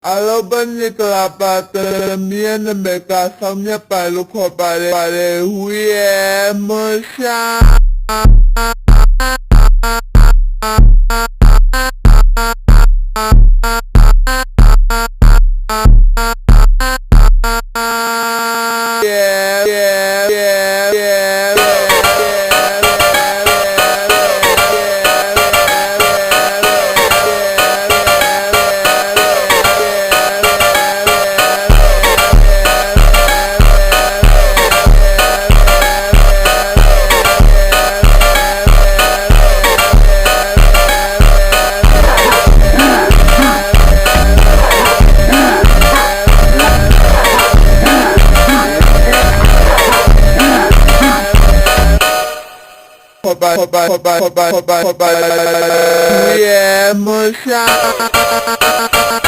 Alo bên như là bà tờ miên là mẹ cả xong nhé bà lúc họ bà để huy em mơ xa Bye.